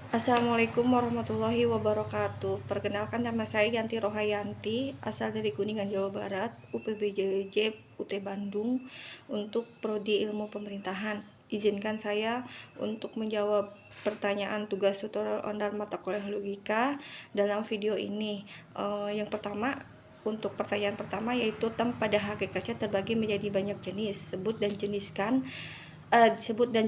Assalamualaikum warahmatullahi wabarakatuh. Perkenalkan, nama saya Yanti Rohayanti, asal dari Kuningan, Jawa Barat, UPBJJ UT Bandung, untuk Prodi Ilmu Pemerintahan. Izinkan saya untuk menjawab pertanyaan tugas tutorial online mata kuliah logika dalam video ini. Yang pertama, untuk pertanyaan pertama yaitu tem pada hakikatnya terbagi menjadi banyak jenis. Sebut dan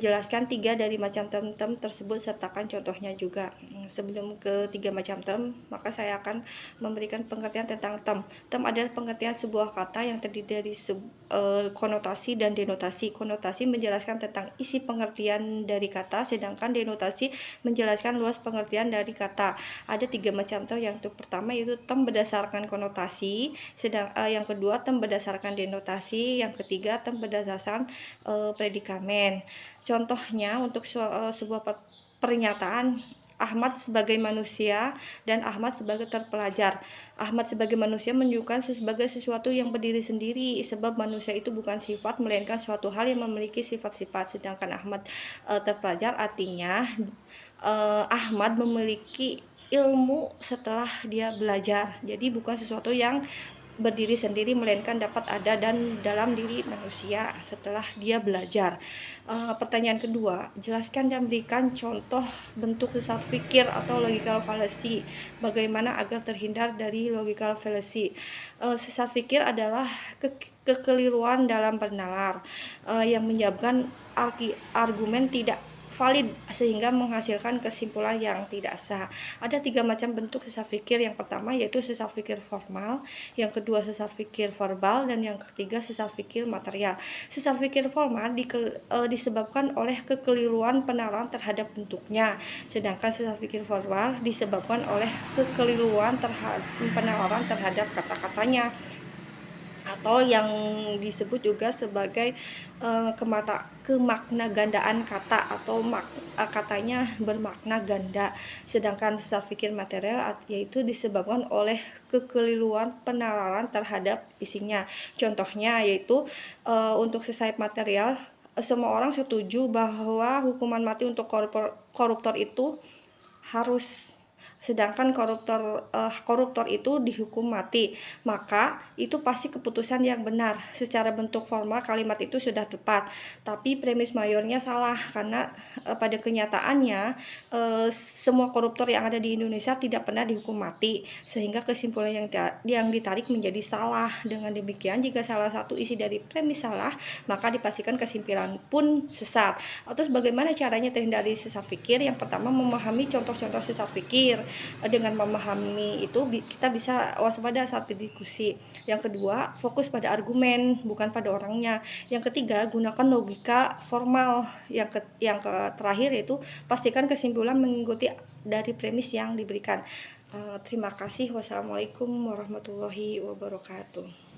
jelaskan 3 dari macam term tersebut, sertakan contohnya juga. Sebelum ke 3 macam term, maka saya akan memberikan pengertian tentang term. Term adalah pengertian sebuah kata yang terdiri dari konotasi dan denotasi. Konotasi menjelaskan tentang isi pengertian dari kata, sedangkan denotasi menjelaskan luas pengertian dari kata. Ada 3 macam term. Yang pertama yaitu term berdasarkan konotasi, yang kedua term berdasarkan denotasi, yang ketiga term berdasarkan predikamen. Contohnya untuk sebuah pernyataan Ahmad sebagai manusia dan Ahmad sebagai terpelajar. Ahmad sebagai manusia menunjukkan sebagai sesuatu yang berdiri sendiri, sebab manusia itu bukan sifat melainkan suatu hal yang memiliki sifat-sifat. Sedangkan Ahmad terpelajar artinya Ahmad memiliki ilmu setelah dia belajar. Jadi bukan sesuatu yang berdiri sendiri, melainkan dapat ada dan dalam diri manusia setelah dia belajar. Pertanyaan kedua, jelaskan dan berikan contoh bentuk sesat fikir atau logical fallacy. Bagaimana agar terhindar dari logical fallacy? Sesat fikir adalah kekeliruan dalam bernalar yang menyebabkan argumen tidak valid sehingga menghasilkan kesimpulan yang tidak sah. Ada 3 macam bentuk sesat fikir. Yang pertama yaitu sesat fikir formal, yang kedua sesat fikir verbal, dan yang ketiga sesat fikir material. Sesat fikir formal disebabkan oleh kekeliruan penalaran terhadap bentuknya, sedangkan sesat fikir verbal disebabkan oleh kekeliruan penalaran terhadap kata-katanya, atau yang disebut juga sebagai kemakna gandaan kata, atau katanya bermakna ganda. Sedangkan sesat fikir material yaitu disebabkan oleh kekeliruan penalaran terhadap isinya. Contohnya yaitu untuk sesat material, semua orang setuju bahwa hukuman mati untuk koruptor itu harus, sedangkan koruptor itu dihukum mati, maka itu pasti keputusan yang benar. Secara bentuk formal kalimat itu sudah tepat, tapi premis mayornya salah, karena pada kenyataannya semua koruptor yang ada di Indonesia tidak pernah dihukum mati, sehingga kesimpulan yang ditarik menjadi salah. Dengan demikian, jika salah satu isi dari premis salah, maka dipastikan kesimpulan pun sesat. Terus bagaimana caranya terhindar dari sesat fikir? Yang pertama, memahami contoh-contoh sesat fikir. Dengan memahami itu kita bisa waspada saat berdiskusi. Yang kedua, fokus pada argumen, bukan pada orangnya. Yang ketiga, gunakan logika formal. Yang terakhir yaitu pastikan kesimpulan mengikuti dari premis yang diberikan. Terima kasih. Wassalamualaikum warahmatullahi wabarakatuh.